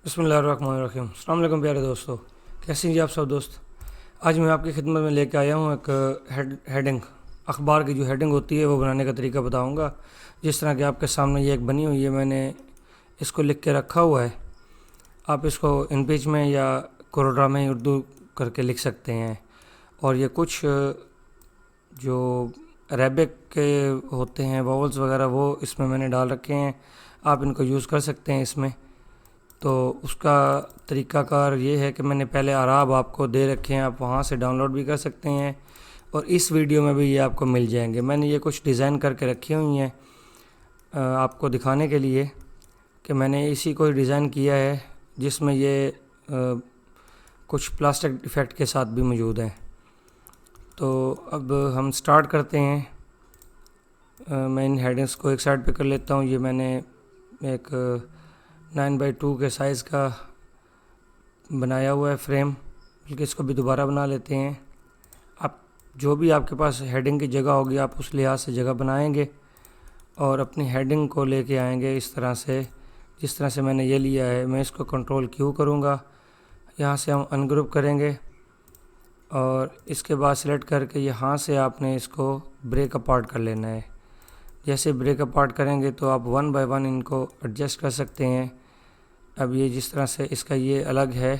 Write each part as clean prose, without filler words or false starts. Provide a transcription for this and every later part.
बिस्मिल्लाहिर्रहमानिर्रहीम। अस्सलाम वालेकुम प्यारे दोस्तों, कैसे हैं जी आप सब दोस्त। आज मैं आपकी खिदमत में लेके आया हूँ एक हेडिंग, अखबार की जो हेडिंग होती है वो बनाने का तरीका बताऊँगा। जिस तरह कि आपके सामने ये एक बनी हुई है, मैंने इसको लिख के रखा हुआ है। आप इसको इन पेज में या कोरोड्रा में उर्दू करके लिख सकते हैं। और ये कुछ जो अरेबिक के होते हैं वॉवल्स वगैरह वो इसमें मैंने डाल रखे हैं, आप इनको यूज़ कर सकते हैं इसमें। तो उसका तरीक़ाकार ये है कि मैंने पहले आराब आपको दे रखे हैं, आप वहाँ से डाउनलोड भी कर सकते हैं और इस वीडियो में भी ये आपको मिल जाएंगे। मैंने ये कुछ डिज़ाइन करके रखी हुई हैं आपको दिखाने के लिए कि मैंने इसी को डिज़ाइन किया है, जिसमें ये कुछ प्लास्टिक इफ़ेक्ट के साथ भी मौजूद हैं। तो अब हम स्टार्ट करते हैं। मैं इन हेडिंग्स को एक साइड पे कर लेता हूँ। ये मैंने एक 9x2 के साइज़ का बनाया हुआ है फ्रेम, बल्कि इसको भी दोबारा बना लेते हैं। आप जो भी आपके पास हेडिंग की जगह होगी आप उस लिहाज से जगह बनाएंगे और अपनी हेडिंग को लेके आएंगे इस तरह से, जिस तरह से मैंने ये लिया है। मैं इसको कंट्रोल क्यू करूँगा, यहाँ से हम अनग्रुप करेंगे और इसके बाद सिलेक्ट करके यहाँ से आपने इसको ब्रेक अपार्ट कर लेना है। जैसे ब्रेक अपार्ट करेंगे तो आप 1 बाय 1 इनको एडजस्ट कर सकते हैं। अब ये जिस तरह से इसका ये अलग है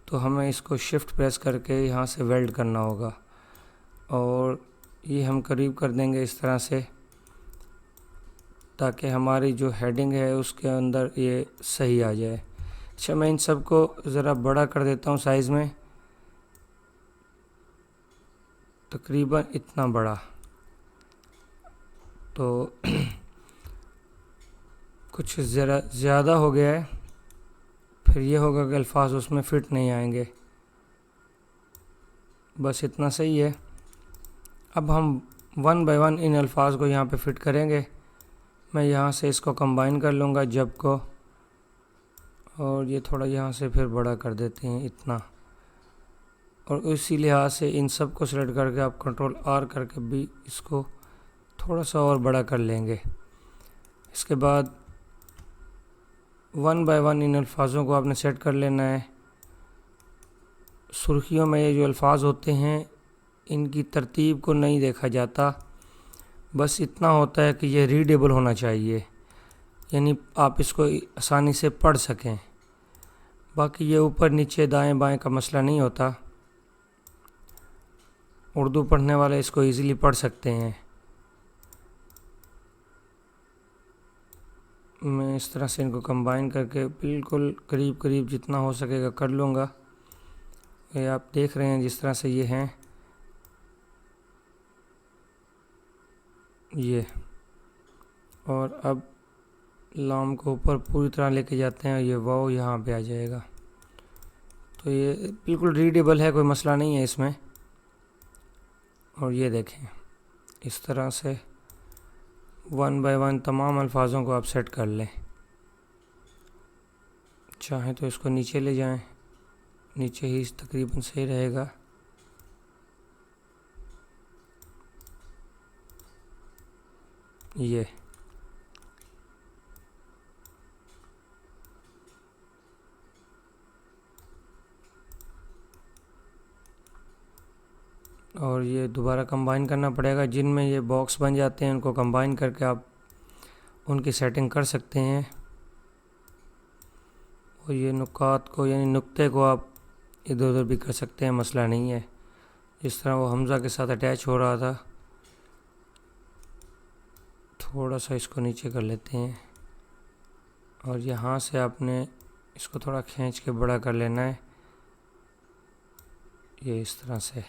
तो हमें इसको शिफ्ट प्रेस करके यहाँ से वेल्ड करना होगा और ये हम करीब कर देंगे इस तरह से, ताकि हमारी जो हेडिंग है उसके अंदर ये सही आ जाए। अच्छा, मैं इन सब को ज़रा बड़ा कर देता हूँ साइज़ में, तकरीबन इतना बड़ा। तो कुछ ज़रा ज़्यादा हो गया है, फिर ये होगा कि अल्फाज उसमें फ़िट नहीं आएंगे। बस इतना सही है। अब हम 1 बाय 1 इन अल्फाज को यहाँ पे फ़िट करेंगे। मैं यहाँ से इसको कंबाइन कर लूँगा जब को, और ये थोड़ा यहाँ से फिर बड़ा कर देते हैं इतना। और उसी लिहाज से इन सब को सेलेक्ट करके आप कंट्रोल आर करके भी इसको थोड़ा सा और बड़ा कर लेंगे। इसके बाद 1 बाय 1 इन अल्फाजों को आपने सेट कर लेना है। सुर्खियों में ये जो अल्फाज होते हैं इनकी तरतीब को नहीं देखा जाता, बस इतना होता है कि ये रीडेबल होना चाहिए, यानी आप इसको आसानी से पढ़ सकें। बाकी ये ऊपर नीचे दाएं बाएं का मसला नहीं होता, उर्दू पढ़ने वाले इसको इजीली पढ़ सकते हैं। मैं इस तरह से इनको कंबाइन करके बिल्कुल करीब करीब जितना हो सकेगा कर लूँगा। ये आप देख रहे हैं जिस तरह से ये हैं, ये। और अब लाम को ऊपर पूरी तरह लेके जाते हैं और ये वाव यहाँ पे आ जाएगा। तो ये बिल्कुल रीडेबल है, कोई मसला नहीं है इसमें। और ये देखें इस तरह से 1 बाय 1 तमाम अल्फाजों को आप सेट कर लें। चाहें तो इसको नीचे ले जाएं, नीचे ही तकरीबन सही रहेगा। ये और ये दोबारा कंबाइन करना पड़ेगा। जिनमें ये बॉक्स बन जाते हैं उनको कंबाइन करके आप उनकी सेटिंग कर सकते हैं। और ये नुकात को यानी नुक्ते को आप इधर उधर भी कर सकते हैं, मसला नहीं है। जिस तरह वो हमज़ा के साथ अटैच हो रहा था, थोड़ा सा इसको नीचे कर लेते हैं और यहाँ से आपने इसको थोड़ा खींच के बड़ा कर लेना है, ये इस तरह से।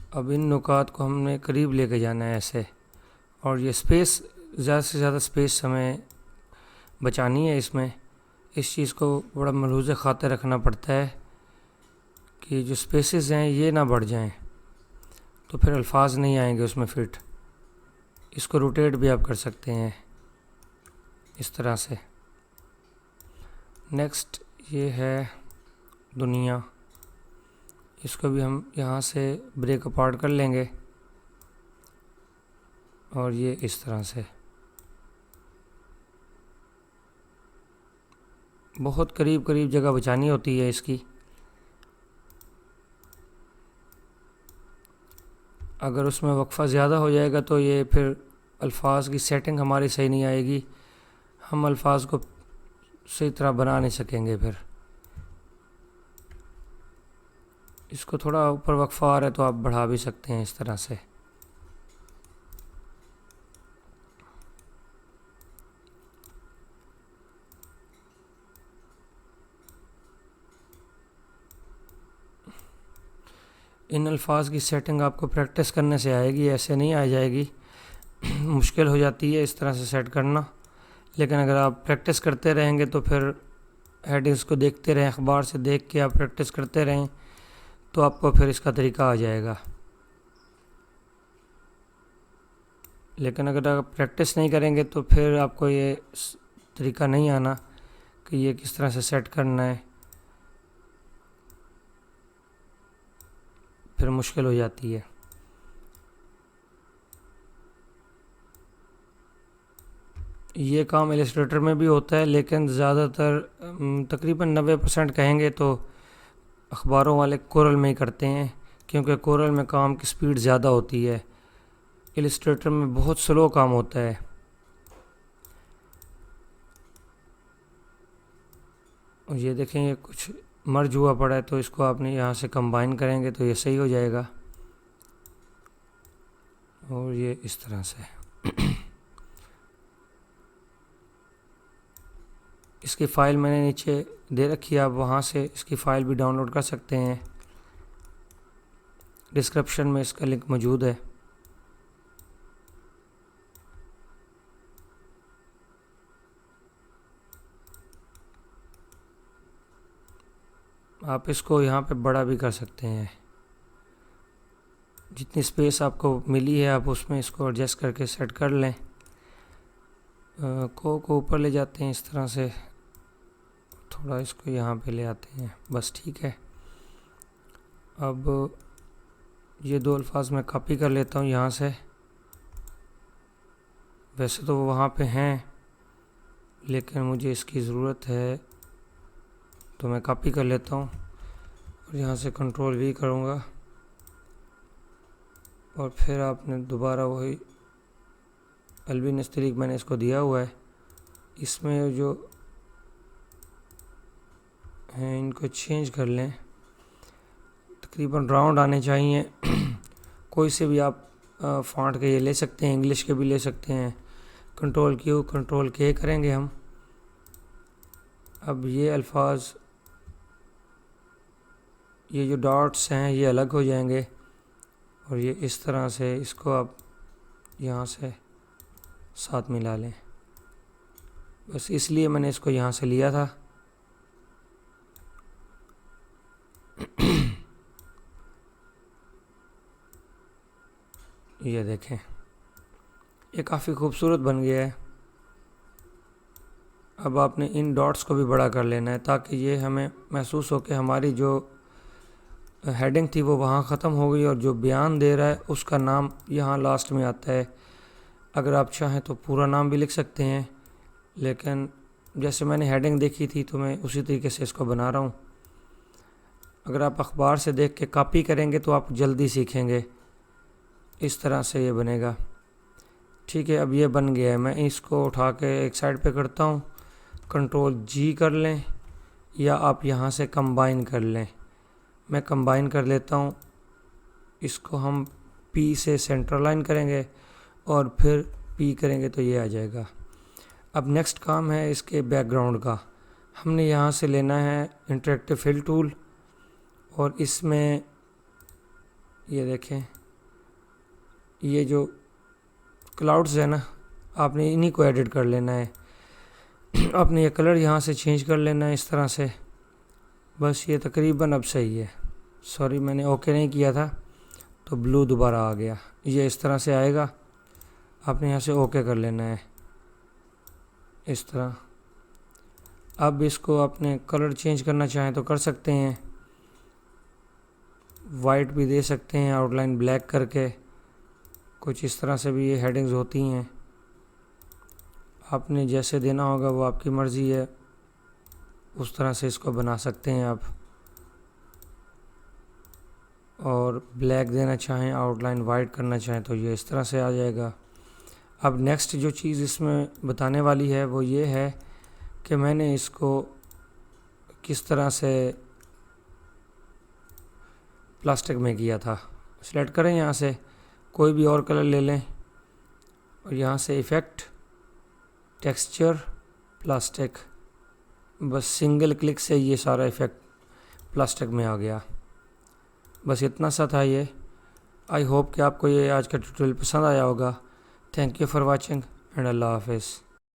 अब इन नुकात को हमने करीब लेके जाना है ऐसे, और ये स्पेस ज़्यादा से ज़्यादा स्पेस हमें बचानी है इसमें। इस चीज़ को बड़ा मलहूज़ ख़ातिर रखना पड़ता है कि जो स्पेसेस हैं ये ना बढ़ जाएं। तो फिर अल्फाज नहीं आएंगे उसमें फिट। इसको रोटेट भी आप कर सकते हैं इस तरह से। नेक्स्ट ये है दुनिया, इसको भी हम यहाँ से ब्रेक अपार्ट कर लेंगे और ये इस तरह से। बहुत करीब करीब जगह बचानी होती है इसकी। अगर उसमें वक्फ़ा ज़्यादा हो जाएगा तो ये फिर अल्फाज की सेटिंग हमारी सही नहीं आएगी, हम अल्फाज को सही तरह बना नहीं सकेंगे। फिर इसको थोड़ा ऊपर वक्फ़ा आ रहा है तो आप बढ़ा भी सकते हैं इस तरह से। इन अल्फाज की सेटिंग आपको प्रैक्टिस करने से आएगी, ऐसे नहीं आ जाएगी। मुश्किल हो जाती है इस तरह से सेट करना, लेकिन अगर आप प्रैक्टिस करते रहेंगे तो फिर हेडिंग्स को देखते रहें, अखबार से देख के आप प्रैक्टिस करते रहें तो आपको फिर इसका तरीका आ जाएगा। लेकिन अगर आप प्रैक्टिस नहीं करेंगे तो फिर आपको ये तरीका नहीं आना कि ये किस तरह से सेट करना है, फिर मुश्किल हो जाती है। ये काम इलस्ट्रेटर में भी होता है, लेकिन ज़्यादातर तकरीबन 90% कहेंगे तो अखबारों वाले कोरल में ही करते हैं, क्योंकि कोरल में काम की स्पीड ज़्यादा होती है। इलस्ट्रेटर में बहुत स्लो काम होता है। और ये देखें ये कुछ मर्ज हुआ पड़ा है, तो इसको आपने यहाँ से कंबाइन करेंगे तो ये सही हो जाएगा। और ये इस तरह से इसकी फ़ाइल मैंने नीचे दे रखी है, आप वहाँ से इसकी फ़ाइल भी डाउनलोड कर सकते हैं, डिस्क्रिप्शन में इसका लिंक मौजूद है। आप इसको यहाँ पे बड़ा भी कर सकते हैं, जितनी स्पेस आपको मिली है आप उसमें इसको एडजस्ट करके सेट कर लें। को ऊपर ले जाते हैं इस तरह से, थोड़ा इसको यहाँ पे ले आते हैं, बस ठीक है। अब ये दो अल्फाज मैं कॉपी कर लेता हूँ यहाँ से। वैसे तो वो वहाँ पे हैं, लेकिन मुझे इसकी ज़रूरत है तो मैं कॉपी कर लेता हूँ और यहाँ से कंट्रोल V करूँगा। और फिर आपने दोबारा वही अलवी नस्तरीक मैंने इसको दिया हुआ है, इसमें जो हैं इनको चेंज कर लें, तकरीबन राउंड आने चाहिए। कोई से भी आप फ़ॉन्ट के ये ले सकते हैं, इंग्लिश के भी ले सकते हैं। कंट्रोल Q कंट्रोल K करेंगे हम। अब ये अल्फाज, ये जो डॉट्स हैं ये अलग हो जाएंगे और ये इस तरह से इसको आप यहाँ से साथ मिला लें। बस इसलिए मैंने इसको यहाँ से लिया था। ये देखें ये काफ़ी खूबसूरत बन गया है। अब आपने इन डॉट्स को भी बड़ा कर लेना है ताकि ये हमें महसूस हो कि हमारी जो हेडिंग थी वो वहाँ ख़त्म हो गई और जो बयान दे रहा है उसका नाम यहाँ लास्ट में आता है। अगर आप चाहें तो पूरा नाम भी लिख सकते हैं, लेकिन जैसे मैंने हेडिंग देखी थी तो मैं उसी तरीके से इसको बना रहा हूँ। अगर आप अखबार से देख के कॉपी करेंगे तो आप जल्दी सीखेंगे। इस तरह से ये बनेगा। ठीक है, अब ये बन गया है। मैं इसको उठा के एक साइड पे करता हूँ, कंट्रोल G कर लें या आप यहाँ से कंबाइन कर लें। मैं कंबाइन कर लेता हूँ। इसको हम P से सेंटर लाइन करेंगे और फिर P करेंगे तो ये आ जाएगा। अब नेक्स्ट काम है इसके बैकग्राउंड का। हमने यहाँ से लेना है इंटरेक्टिव फिल टूल और इसमें ये देखें ये जो क्लाउड्स है ना, आपने इन्हीं को एडिट कर लेना है। आपने ये कलर यहाँ से चेंज कर लेना है इस तरह से। बस ये तकरीबन अब सही है। सॉरी मैंने ओके नहीं किया था, तो ब्लू दोबारा आ गया। ये इस तरह से आएगा, आपने यहाँ से ओके कर लेना है इस तरह। अब इसको आपने कलर चेंज करना चाहें तो कर सकते हैं, वाइट भी दे सकते हैं, आउटलाइन ब्लैक करके, कुछ इस तरह से भी ये हेडिंग्स होती हैं। आपने जैसे देना होगा वो आपकी मर्ज़ी है, उस तरह से इसको बना सकते हैं आप। और ब्लैक देना चाहें, आउटलाइन वाइट करना चाहें तो ये इस तरह से आ जाएगा। अब नेक्स्ट जो चीज़ इसमें बताने वाली है वो ये है कि मैंने इसको किस तरह से प्लास्टिक में किया था। सेलेक्ट करें, यहाँ से कोई भी और कलर ले लें और यहाँ से इफ़ेक्ट, टेक्सचर, प्लास्टिक, बस सिंगल क्लिक से ये सारा इफ़ेक्ट प्लास्टिक में आ गया। बस इतना सा था ये। आई होप कि आपको ये आज का ट्यूटोरियल पसंद आया होगा। Thank you for watching and अल्लाह हाफिज़।